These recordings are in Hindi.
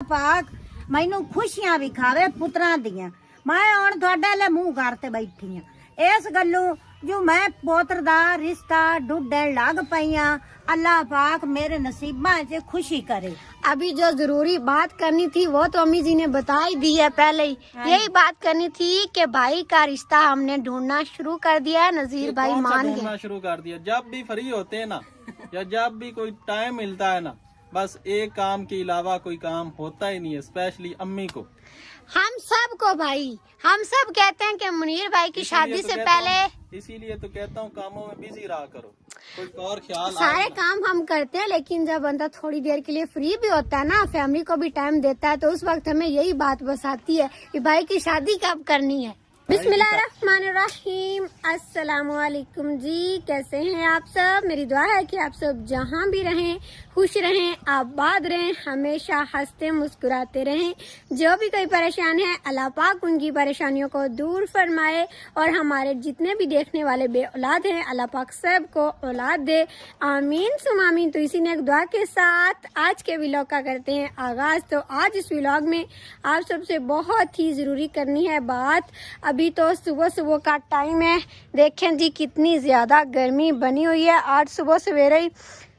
पाक मैनू खुशियां विखावे पुत्रां दियां। मैं हुण तुहाडे ले मुंह करते बैठी हां इस गल्लों जो मैं पोत्र दा रिश्ता ढूंढण लग पई हां। अल्लाह पाक मेरे नसीबां च खुशी करे। अभी जो जरूरी बात करनी थी वो तो अम्मी जी ने बता ही दी है पहले ही। यही बात करनी थी कि भाई का रिश्ता हमने ढूंढना शुरू कर दिया है। नजीर भाई मान गए, शुरू कर दिया। जब भी फ्री होते हैं ना या जब भी कोई टाइम मिलता है ना, बस एक काम के अलावा कोई काम होता ही नहीं है। स्पेशली अम्मी को, हम सब को भाई, हम सब कहते हैं कि मुनीर भाई की शादी से पहले, इसीलिए तो कहता हूँ कामों में बिजी रहा करो, कोई और ख्याल सारे काम हम करते हैं। लेकिन जब बंदा थोड़ी देर के लिए फ्री भी होता है ना, फैमिली को भी टाइम देता है, तो उस वक्त हमें यही बात बस आती है कि भाई की शादी कब करनी है। बिस्मिल्लाहिर्रहमानिर्रहीम। अस्सलाम वालेकुम जी, कैसे हैं आप सब? मेरी दुआ है कि आप सब जहां भी रहें खुश रहें, आबाद रहें, हमेशा हंसते मुस्कुराते रहें। जो भी कोई परेशान है अल्लाह पाक उनकी परेशानियों को दूर फरमाए, और हमारे जितने भी देखने वाले बे औलाद हैं अल्लाह पाक सब को औलाद दे, आमीन सुम आमीन। तो इसी ने एक दुआ के साथ आज के व्लॉग का करते हैं आगाज। तो आज इस व्लॉग में आप सबसे बहुत ही जरूरी करनी है बात। अभी तो सुबह सुबह का टाइम है, देखें जी कितनी ज्यादा गर्मी बनी हुई है। आज सुबह सवेरे ही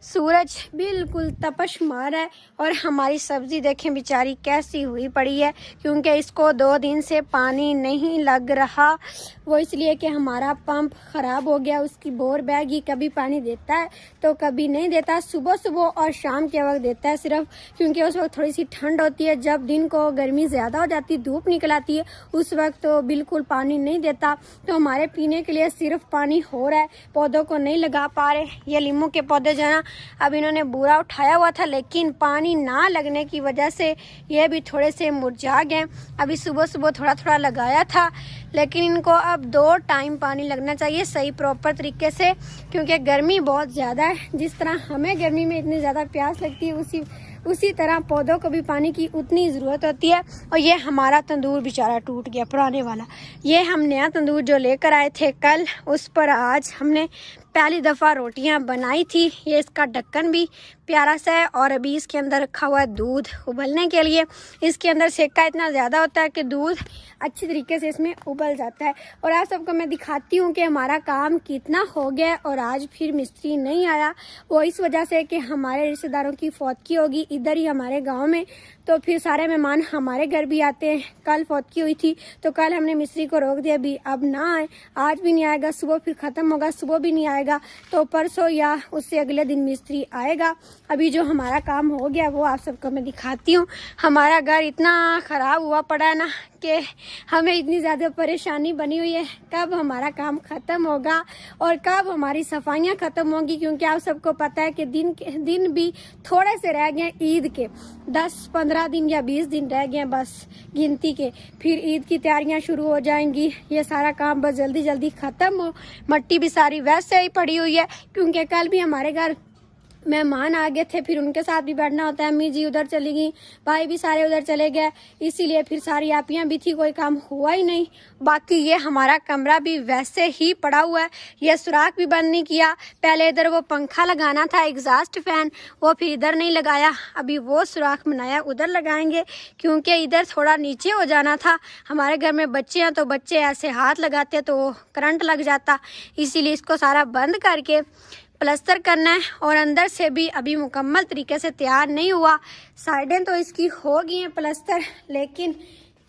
सूरज बिल्कुल तपश मार है, और हमारी सब्जी देखें बेचारी कैसी हुई पड़ी है, क्योंकि इसको 2 दिन से पानी नहीं लग रहा। वो इसलिए कि हमारा पंप खराब हो गया, उसकी बोर बैग ही कभी पानी देता है तो कभी नहीं देता। सुबह सुबह और शाम के वक्त देता है सिर्फ, क्योंकि उस वक्त थोड़ी सी ठंड होती है। जब दिन को गर्मी ज्यादा हो जाती है, धूप निकल आती है, उस वक्त तो बिल्कुल पानी नहीं देता। तो हमारे पीने के लिए सिर्फ पानी हो रहा है, पौधों को नहीं लगा पा रहे। ये लीमू के पौधे जो है ना, अब इन्होंने बूरा उठाया हुआ था, लेकिन पानी ना लगने की वजह से ये भी थोड़े से मुरझा गए। अभी सुबह सुबह थोड़ा थोड़ा लगाया था, लेकिन इनको अब 2 टाइम पानी लगना चाहिए सही प्रॉपर तरीके से, क्योंकि गर्मी बहुत ज़्यादा है। जिस तरह हमें गर्मी में इतनी ज़्यादा प्यास लगती है, उसी तरह पौधों को भी पानी की उतनी ज़रूरत होती है। और ये हमारा तंदूर बेचारा टूट गया पुराने वाला। ये हम नया तंदूर जो लेकर आए थे कल, उस पर आज हमने पहली दफ़ा रोटियां बनाई थी। ये इसका ढक्कन भी प्यारा सा है, और अभी इसके अंदर रखा हुआ है दूध उबलने के लिए। इसके अंदर सेका इतना ज़्यादा होता है कि दूध अच्छी तरीके से इसमें उबल जाता है। और आप सबको मैं दिखाती हूँ कि हमारा काम कितना हो गया। और आज फिर मिस्त्री नहीं आया, वो इस वजह से कि हमारे रिश्तेदारों की फौतगी होगी इधर ही हमारे गाँव में, तो फिर सारे मेहमान हमारे घर भी आते हैं। कल फौतगी हुई थी तो कल हमने मिस्त्री को रोक दिया, भी अब ना आए, आज भी नहीं आएगा, सुबह फिर ख़त्म होगा, सुबह भी नहीं आएगा, तो परसों या उससे अगले दिन मिस्त्री आएगा। अभी जो हमारा काम हो गया वो आप सबको मैं दिखाती हूँ। हमारा घर इतना ख़राब हुआ पड़ा है ना कि हमें इतनी ज़्यादा परेशानी बनी हुई है, कब हमारा काम ख़त्म होगा और कब हमारी सफाइयाँ ख़त्म होंगी। क्योंकि आप सबको पता है कि दिन भी थोड़े से रह गए ईद के, 10-15 दिन या 20 दिन रह गए बस गिनती के, फिर ईद की तैयारियां शुरू हो जाएंगी। ये सारा काम बस जल्दी जल्दी ख़त्म हो। मट्टी भी सारी वैसे ही पड़ी हुई है, क्योंकि कल भी हमारे घर मेहमान आ गए थे, फिर उनके साथ भी बैठना होता है। अम्मी जी उधर चली गई, भाई भी सारे उधर चले गए, इसीलिए फिर सारी आपियाँ भी थी, कोई काम हुआ ही नहीं। बाकी ये हमारा कमरा भी वैसे ही पड़ा हुआ है, ये सुराख भी बंद नहीं किया। पहले इधर वो पंखा लगाना था एग्जॉस्ट फैन, वो फिर इधर नहीं लगाया। अभी वो सुराख बनाया, उधर लगाएंगे, क्योंकि इधर थोड़ा नीचे हो जाना था। हमारे घर में बच्चे हैं तो बच्चे ऐसे हाथ लगाते तो करंट लग जाता, इसीलिए इसको सारा बंद करके प्लस्तर करना है। और अंदर से भी अभी मुकम्मल तरीके से तैयार नहीं हुआ। साइडें तो इसकी हो गई हैं प्लस्तर, लेकिन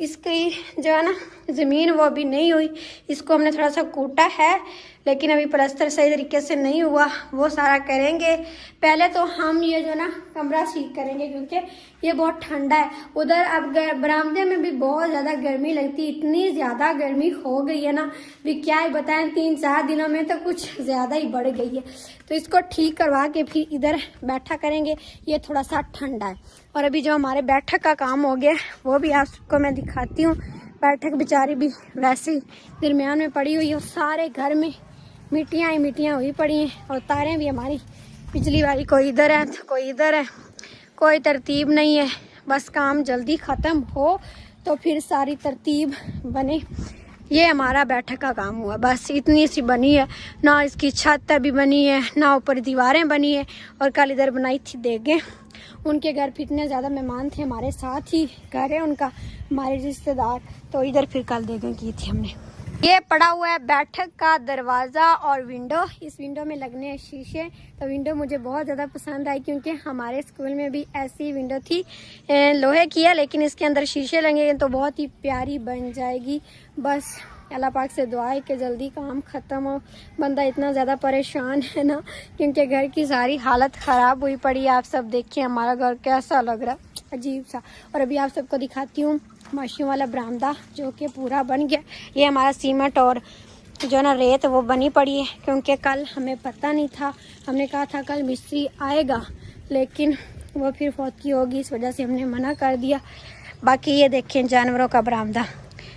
इसकी जो है ना ज़मीन वो अभी नहीं हुई। इसको हमने थोड़ा सा कूटा है, लेकिन अभी प्लस्तर सही तरीके से नहीं हुआ, वो सारा करेंगे। पहले तो हम ये जो ना कमरा ठीक करेंगे, क्योंकि ये बहुत ठंडा है। उधर अब बरामदे में भी बहुत ज़्यादा गर्मी लगती, इतनी ज़्यादा गर्मी हो गई है ना, भी क्या ही बताएं, 3-4 दिनों में तो कुछ ज़्यादा ही बढ़ गई है। तो इसको ठीक करवा के फिर इधर बैठा करेंगे, ये थोड़ा सा ठंडा है। और अभी जो हमारे बैठक का काम हो गया वो भी आपको मैं दिखाती हूँ। बैठक बेचारी भी वैसे ही दरमियान में पड़ी हुई है, और सारे घर में मिट्टियाँ ही मिट्टियाँ हुई पड़ी हैं। और तारें भी हमारी बिजली वाली कोई इधर है तो कोई इधर है, कोई तरतीब नहीं है। बस काम जल्दी ख़त्म हो तो फिर सारी तरतीब बने। ये हमारा बैठक का काम हुआ, बस इतनी सी बनी है। ना इसकी छत अभी बनी है, ना ऊपर दीवारें बनी है। और कल इधर बनाई थी देखें, उनके घर फिर इतने ज़्यादा मेहमान थे, हमारे साथ ही घर है उनका, हमारे रिश्तेदार, तो इधर फिर कल देखें की थी हमने। ये पड़ा हुआ है बैठक का दरवाज़ा और विंडो। इस विंडो में लगने हैं शीशे, तो विंडो मुझे बहुत ज़्यादा पसंद आई क्योंकि हमारे स्कूल में भी ऐसी विंडो थी, लोहे की है लेकिन इसके अंदर शीशे लगेंगे तो बहुत ही प्यारी बन जाएगी। बस अल्लाह पाक से दुआ है कि जल्दी काम ख़त्म हो। बंदा इतना ज़्यादा परेशान है ना, क्योंकि घर की सारी हालत ख़राब हुई पड़ी है। आप सब देखिए हमारा घर कैसा लग रहा है, अजीब सा। और अभी आप सबको दिखाती हूँ माशियों वाला बरामदा जो कि पूरा बन गया। ये हमारा सीमेंट और जो ना रेत वो बनी पड़ी है, क्योंकि कल हमें पता नहीं था, हमने कहा था कल मिस्त्री आएगा लेकिन वो फिर फौतगी होगी, इस वजह से हमने मना कर दिया। बाकी ये देखें जानवरों का बरामदा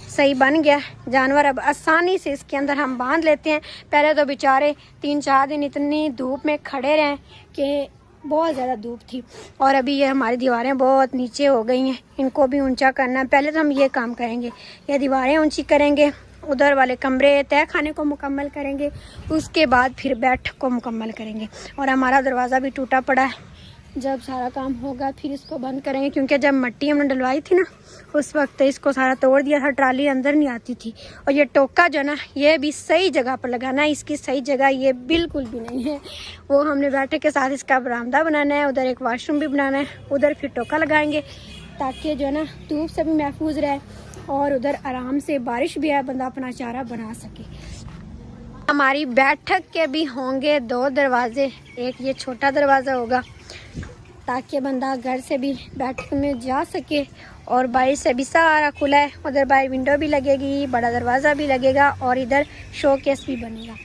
सही बन गया। जानवर अब आसानी से इसके अंदर हम बांध लेते हैं। पहले तो बेचारे 3-4 दिन इतनी धूप में खड़े रहे कि बहुत ज़्यादा धूप थी, और अभी ये हमारी दीवारें बहुत नीचे हो गई हैं, इनको भी ऊंचा करना है। पहले तो हम ये काम करेंगे, ये दीवारें ऊंची करेंगे, उधर वाले कमरे तय खाने को मुकम्मल करेंगे, उसके बाद फिर बैठक को मुकम्मल करेंगे। और हमारा दरवाज़ा भी टूटा पड़ा है, जब सारा काम होगा फिर इसको बंद करेंगे, क्योंकि जब मिट्टी हमने डलवाई थी ना उस वक्त इसको सारा तोड़ दिया था, ट्राली अंदर नहीं आती थी। और ये टोका जो ना ये भी सही जगह पर लगाना है, इसकी सही जगह ये बिल्कुल भी नहीं है। वो हमने बैठक के साथ इसका बरामदा बनाना है, उधर एक वाशरूम भी बनाना है, उधर फिर टोका लगाएंगे ताकि जो ना धूप से भी महफूज रहे, और उधर आराम से बारिश भी है बंदा अपना चारा बना सके। हमारी बैठक के भी होंगे 2 दरवाजे, एक ये छोटा दरवाज़ा होगा ताकि बंदा घर से भी बैठक में जा सके, और बाहर से भी सारा खुला है। उधर बाहर विंडो भी लगेगी, बड़ा दरवाज़ा भी लगेगा, और इधर शोकेस भी बनेगा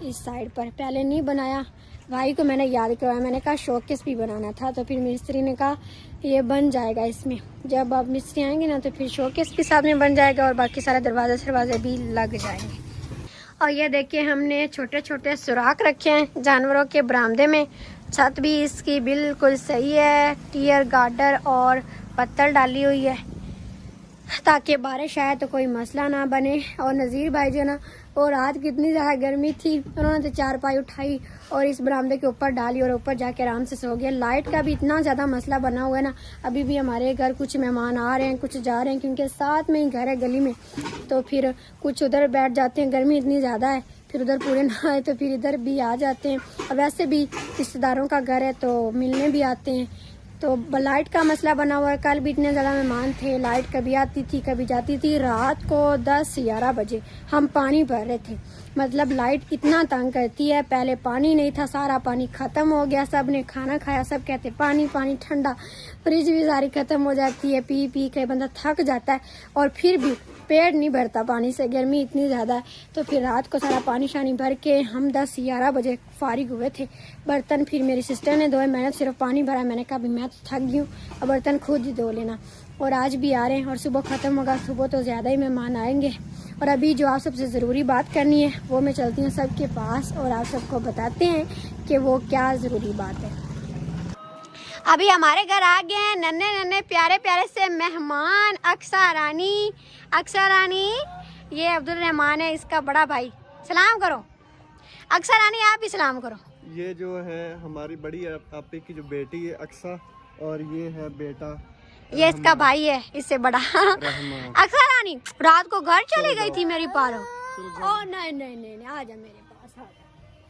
इस साइड पर। पहले नहीं बनाया, भाई को मैंने याद करवाया, मैंने कहा शोकेस भी बनाना था, तो फिर मिस्त्री ने कहा ये बन जाएगा इसमें। जब अब मिस्त्री आएंगे ना तो फिर शोकेस भी साथ में बन जाएगा और बाकी सारे दरवाजे भी लग जाएंगे। और ये देखिए हमने छोटे छोटे सुराख रखे हैं जानवरों के बरामदे में। छत भी इसकी बिल्कुल सही है, टियर गार्डर और पत्थर डाली हुई है ताकि बारिश आए तो कोई मसला ना बने। और नज़ीर भाई जो ना, और रात कितनी ज़्यादा गर्मी थी, उन्होंने तो चारपाई उठाई और इस बरामदे के ऊपर डाली और ऊपर जाके आराम से सो गया। लाइट का भी इतना ज़्यादा मसला बना हुआ है ना, अभी भी हमारे घर कुछ मेहमान आ रहे हैं, कुछ जा रहे हैं, क्योंकि साथ में ही घर है गली में, तो फिर कुछ उधर बैठ जाते हैं, गर्मी इतनी ज़्यादा है, फिर उधर पूरे ना आए तो फिर इधर भी आ जाते हैं। और वैसे भी रिश्तेदारों का घर है तो मिलने भी आते हैं, तो लाइट का मसला बना हुआ है। कल भी इतने ज़्यादा मेहमान थे, लाइट कभी आती थी कभी जाती थी। रात को 10-11 बजे हम पानी भर रहे थे, मतलब लाइट इतना तंग करती है। पहले पानी नहीं था, सारा पानी ख़त्म हो गया, सब ने खाना खाया, सब कहते पानी पानी ठंडा, फ्रिज भी सारी ख़त्म हो जाती है, पी पी के बंदा थक जाता है, और फिर भी पेट नहीं भरता पानी से, गर्मी इतनी ज़्यादा है। तो फिर रात को सारा पानी शानी भर के हम 10-11 बजे फारिग हुए थे। बर्तन फिर मेरी सिस्टर ने धोए, मैंने सिर्फ पानी भरा, मैंने कहा मैं तो थक गई हूँ, अब बर्तन खुद ही धो लेना। और आज भी आ रहे हैं और सुबह ख़त्म होगा, सुबह तो ज़्यादा ही मेहमान आएंगे। और अभी जो आप सबसे ज़रूरी बात करनी है वो मैं चलती हूँ सबके पास और आप सबको बताते हैं कि वो क्या ज़रूरी बात है। अभी हमारे घर आ गए हैं नन्हे नन्हे प्यारे प्यारे से मेहमान। अक्सा रानी, ये अब्दुल रहमान है इसका बड़ा भाई, सलाम करो। अक्सा रानी आप भी सलाम करो। ये जो है हमारी बड़ी आपी की जो बेटी है अक्सा, और ये है बेटा, ये इसका भाई है इससे बड़ा। अक्सा रानी रात को घर चली गई थी मेरी पारो। ओ नहीं आ जा मेरे पास, आ जा।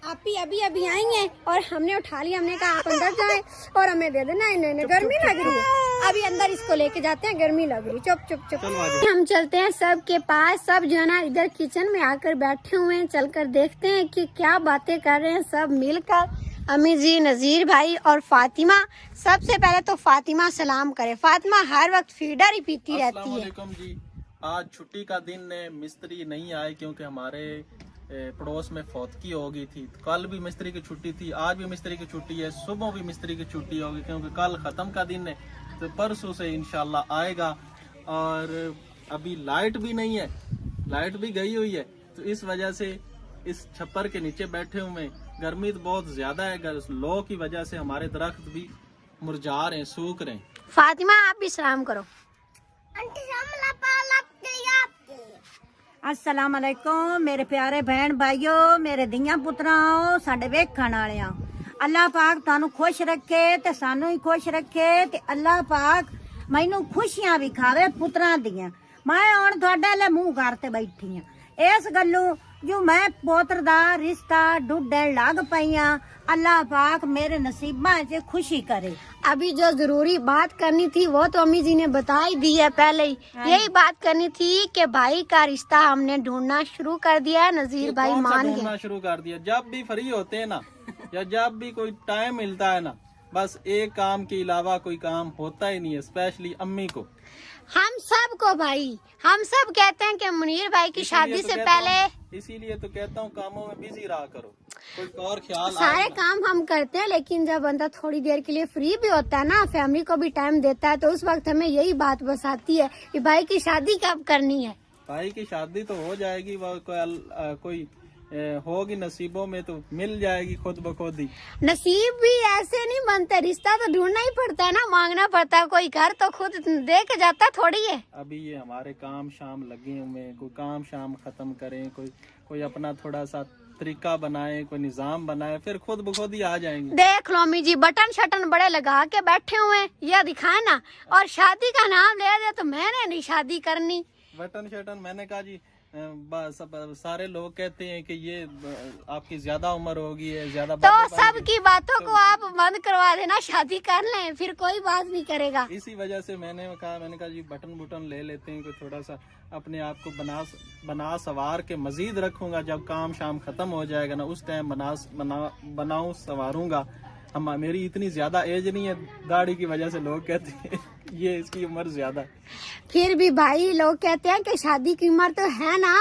आप ही अभी आएंगे और हमने उठा लिया, हमने कहा आप अंदर जाएं और हमें दे देना। नहीं गर्मी लग रही है, अभी अंदर इसको लेके जाते हैं, गर्मी लग रही। चुप। हम चलते हैं सबके पास, सब जो है ना इधर किचन में आकर बैठे हुए हैं, चलकर देखते हैं कि क्या बातें कर रहे हैं सब मिलकर। अम्मी जी, नज़ीर भाई और फातिमा। सबसे पहले तो फातिमा सलाम करे। फातिमा हर वक्त फीडर ही पीती रहती है। अस्सलामुअलैकुम जी, आज छुट्टी का दिन है, मिस्त्री नहीं आए क्योंकि हमारे पड़ोस में फौतगी हो गई थी। कल भी मिस्त्री की छुट्टी थी, आज भी मिस्त्री की छुट्टी है, सुबह भी मिस्त्री की छुट्टी होगी क्योंकि कल ख़त्म का दिन है, तो परसों से इंशाल्लाह आएगा। और अभी लाइट भी नहीं है, लाइट भी गई हुई है, तो इस वजह से इस छप्पर के नीचे बैठे हुए। गर्मी तो बहुत ज्यादा है, लो की वजह से हमारे दरख्त भी मुरझा रहे हैं, सूख रहे हैं। फातिमा आप भी सलाम करो। अस्सलाम वालेकुम मेरे प्यारे भैन भाइयों, मेरे धीਆਂ ਪੁੱਤਰਾਂ, ਸਾਡੇ ਵੇਖਣ ਵਾਲਿਆਂ। ਅੱਲਾਹ ਪਾਕ ਤੁਹਾਨੂੰ ਖੁਸ਼ ਰੱਖੇ ਤੇ ਸਾਨੂੰ ਹੀ ਖੁਸ਼ ਰੱਖੇ ਤੇ ਅੱਲਾਹ ਪਾਕ ਮੈਨੂੰ ਖੁਸ਼ੀਆਂ ਵੀ ਖਾਵੇ ਪੁੱਤਰਾਂ ਦੀਆਂ। ਮੈਂ ਹੁਣ ਤੁਹਾਡੇ ਲਈ ਮੂੰਹ ਕਰਤੇ ਬੈਠੀ ਆ ਇਸ ਗੱਲੋਂ ਜੋ ਮੈਂ ਪੋਤਰ ਦਾ ਰਿਸ਼ਤਾ ਢੂੰਡਣ ਲੱਗ ਪਈ ਆ। अल्लाह पाक मेरे नसीबा से खुशी करे। अभी जो जरूरी बात करनी थी वो तो अम्मी जी ने बता ही दी है पहले ही। यही बात करनी थी कि भाई का रिश्ता हमने ढूंढना शुरू कर दिया है। नजीर भाई मान गए, ढूंढना शुरू कर दिया। जब भी फ्री होते हैं ना या जब भी कोई टाइम मिलता है ना, बस एक काम के अलावा कोई काम होता ही नहीं है। स्पेशली अम्मी को, हम सब को भाई, हम सब कहते हैं कि मुनीर भाई की शादी से पहले, इसीलिए तो कहता हूँ कामों में बिजी रहा करो, कोई और ख्याल सारे काम हम करते हैं, लेकिन जब बंदा थोड़ी देर के लिए फ्री भी होता है ना, फैमिली को भी टाइम देता है, तो उस वक्त हमें यही बात बस आती है कि भाई की शादी कब करनी है। भाई की शादी तो हो जाएगी, वो कोई होगी नसीबों में तो मिल जाएगी खुद ब खुद ही। नसीब भी ऐसे नहीं बनते, रिश्ता तो ढूंढना ही पड़ता है ना, मांगना पड़ता है। कोई घर तो खुद दे के जाता थोड़ी है। अभी ये हमारे काम शाम लगे हुए हैं, कोई काम शाम खत्म करें, कोई अपना थोड़ा सा तरीका बनाए, कोई निजाम बनाए, फिर खुद ब खुद ही आ जाएंगे। देख लो अम्मी जी, बटन शटन बड़े लगा के बैठे हुए हैं, यह दिखाए ना, और शादी का नाम ले दे तो मैंने नहीं शादी करनी। बटन शटन मैंने कहा जी, सारे लोग कहते हैं कि ये आपकी ज्यादा उम्र होगी है, ज्यादा तो सबकी बातों को आप बंद करवा देना, शादी कर लें, फिर कोई बात नहीं करेगा। इसी वजह से मैंने कहा जी बटन बुटन ले लेते हैं, कोई थोड़ा सा अपने आप को बना सवार के मजीद रखूंगा। जब काम शाम खत्म हो जाएगा ना, उस टाइम बनाऊं सवारूंगा। हम मेरी इतनी ज्यादा एज नहीं है, दाढ़ी की वजह से लोग कहते हैं ये इसकी उम्र ज्यादा। फिर भी भाई लोग कहते हैं कि शादी की उम्र तो है ना,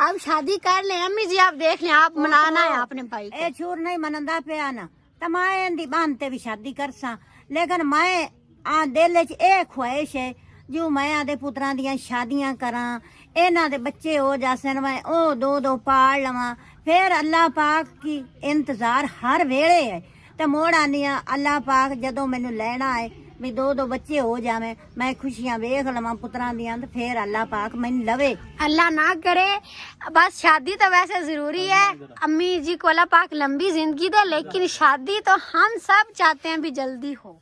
अब शादी कर ले। अम्मी जी आप देख लें, आप मनाना है अपने भाई को। ए छूर नहीं मनंदा पिया ना तो मैं इंदी बांधते भी शादी कर सा, लेकिन मैं दिल च ए ख्वाहिश है जो मैं आदे पुत्रां दियां शादियां करा, इन्हां दे बच्चे हो जासन, मैं ओ दो पाल लवां। फिर अल्लाह पाक की इंतजार हर वेले है ते मोड़ आनी अल्लाह पाक जदों मैनू लैना है भी दो बच्चे हो जावे, मैं खुशियां वेख लवां पुत्रां दियां, ते फिर अल्लाह पाक मैनू लवे। अल्लाह ना करे, बस शादी तो वैसे जरूरी है। अम्मी जी को अल्लाह पाक लंबी जिंदगी दे, लेकिन शादी तो हम सब चाहते हैं भी जल्दी हो।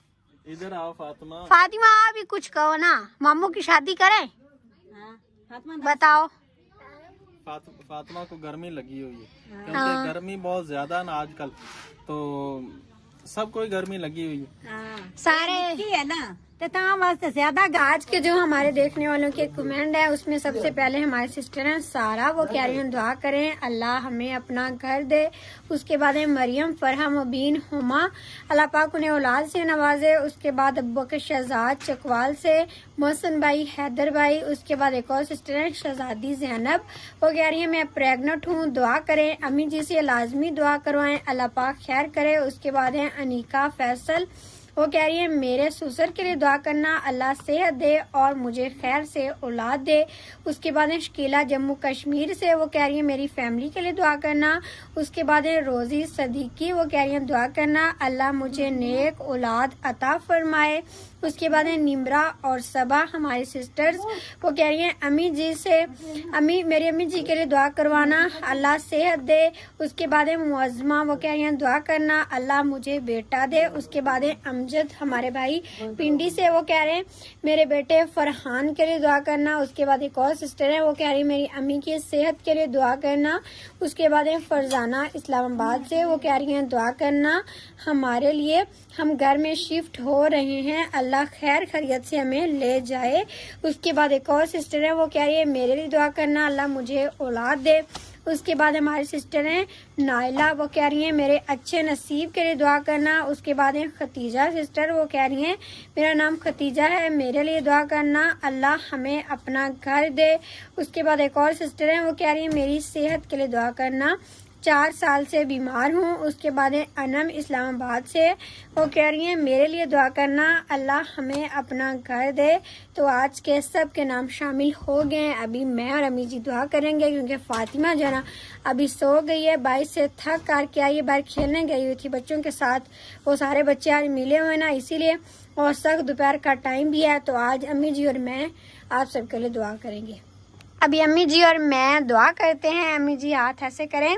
इधर आओ फातिमा। फातिमा आप भी कुछ कहो ना, मामू की शादी करें? बताओ। फातिमा को गर्मी लगी हुई है, क्योंकि गर्मी बहुत ज्यादा ना आजकल, तो सबको गर्मी लगी हुई है। सारे है ना तो वास्ते ज्यादा। आज के जो हमारे देखने वालों के कमेंट है, उसमें सबसे पहले हमारे सिस्टर हैं सारा, वो कह रही हैं दुआ करें अल्लाह हमें अपना घर दे। उसके बाद है मरियम फरहा मुबीन हुमा, अल्लाह पाक उन्हें औलाद से नवाजे। उसके बाद अब्बू के शहजाद चकवाल से, मोहसिन भाई, हैदर भाई। उसके बाद एक और सिस्टर है शहजादी जैनब, वो कह रही है मैं प्रेग्नेंट हूँ, दुआ करें। अम्मी जी से लाजमी दुआ करवाएं, अल्लाह पाक खैर करे। उसके बाद है अनीका फैसल, वो कह रही है मेरे ससुर के लिए दुआ करना, अल्लाह सेहत दे और मुझे खैर से औलाद दे। उसके बाद है शकीला जम्मू कश्मीर से, वो कह रही है मेरी फैमिली के लिए दुआ करना। उसके बाद है रोजी सदीकी, वो कह रही है दुआ करना अल्लाह मुझे नेक औलाद अता फरमाए। उसके बाद है निमरा और सबा हमारी सिस्टर्स, वो कह रही हैं अम्मी जी से, अम्मी मेरी अम्मी जी के लिए दुआ करवाना, अल्लाह सेहत दे। उसके बाद है मुअज्जमा, वो कह रही हैं दुआ करना अल्लाह मुझे बेटा दे। उसके बाद है अमजद हमारे भाई पिंडी से, वो कह रहे हैं मेरे बेटे फरहान के लिए दुआ करना। उसके बाद एक और सिस्टर है, वो कह रही है मेरी अम्मी की सेहत के लिए दुआ करना। उसके बाद है फरजाना इस्लामाबाद से, वो कह रही हैं दुआ करना हमारे लिए, हम घर में शिफ्ट हो रहे हैं, अल्लाह खैर खैरियत से हमें ले जाए। उसके बाद एक और सिस्टर है, वो कह रही है मेरे लिए दुआ करना अल्लाह मुझे औलाद दे। उसके बाद हमारी सिस्टर हैं नाइला, वो कह रही हैं मेरे अच्छे नसीब के लिए दुआ करना। उसके बाद है खतीजा सिस्टर, वो कह रही हैं मेरा नाम खतीजा है, मेरे लिए दुआ करना अल्लाह हमें अपना घर दे। उसके बाद एक और सिस्टर हैं, वो कह रही है मेरी सेहत के लिए दुआ करना, 4 साल से बीमार हूँ। उसके बाद है अनम इस्लामाबाद से, वो कह रही हैं मेरे लिए दुआ करना अल्लाह हमें अपना घर दे। तो आज के सब के नाम शामिल हो गए हैं। अभी मैं और अम्मी जी दुआ करेंगे, क्योंकि फातिमा जो ना अभी सो गई है, बाइक से थक करके आई है, बाहर खेलने गई हुई थी बच्चों के साथ, वो सारे बच्चे आज मिले हुए ना इसीलिए, और सख्त दोपहर का टाइम भी है। तो आज अम्मी जी और मैं आप सबके लिए दुआ करेंगे। अभी अम्मी जी और मैं दुआ करते हैं। अम्मी जी हाथ ऐसे करें।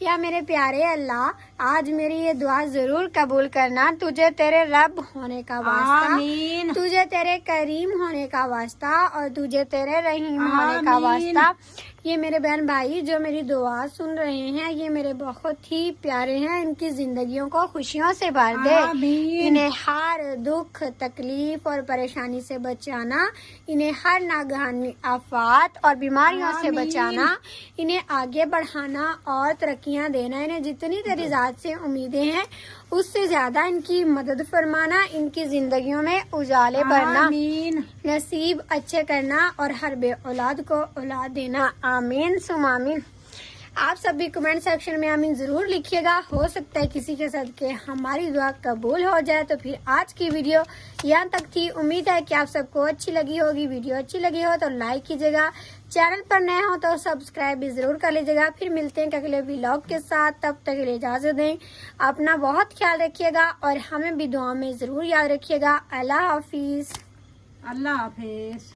या मेरे प्यारे अल्लाह, आज मेरी ये दुआ जरूर कबूल करना। तुझे तेरे रब होने का वास्ता, आमीन। तुझे तेरे करीम होने का वास्ता और तुझे तेरे रहीम होने का आमीन। वास्ता। ये मेरे बहन भाई जो मेरी दुआ सुन रहे हैं, ये मेरे बहुत ही प्यारे हैं। इनकी जिंदगियों को खुशियों से भर दे। आमीन। इन्हें हर दुख तकलीफ और परेशानी से बचाना, इन्हें हर नागहानी आफात और बीमारियों से आमीन। बचाना, इन्हें आगे बढ़ाना और तरक्कियां देना। इन्हें जितनी तेरी जात से उम्मीदें हैं उससे ज्यादा इनकी मदद फरमाना, इनकी जिंदगियों में उजाले भरना, आमीन। नसीब अच्छे करना और हर बे औलाद को औलाद देना। आमीन सुम आमीन। आप सब भी कमेंट सेक्शन में आमीन जरूर लिखिएगा। हो सकता है किसी के सदके हमारी दुआ कबूल हो जाए। तो फिर आज की वीडियो यहाँ तक थी। उम्मीद है कि आप सबको अच्छी लगी होगी। वीडियो अच्छी लगी हो तो लाइक कीजिएगा, चैनल पर नए हो तो सब्सक्राइब भी जरूर कर लीजिएगा। फिर मिलते हैं अगले व्लॉग के साथ, तब तक के लिए इजाजत दें। अपना बहुत ख्याल रखिएगा और हमें भी दुआ में जरूर याद रखिएगा। अल्लाह हाफिज। अल्लाह हाफिज।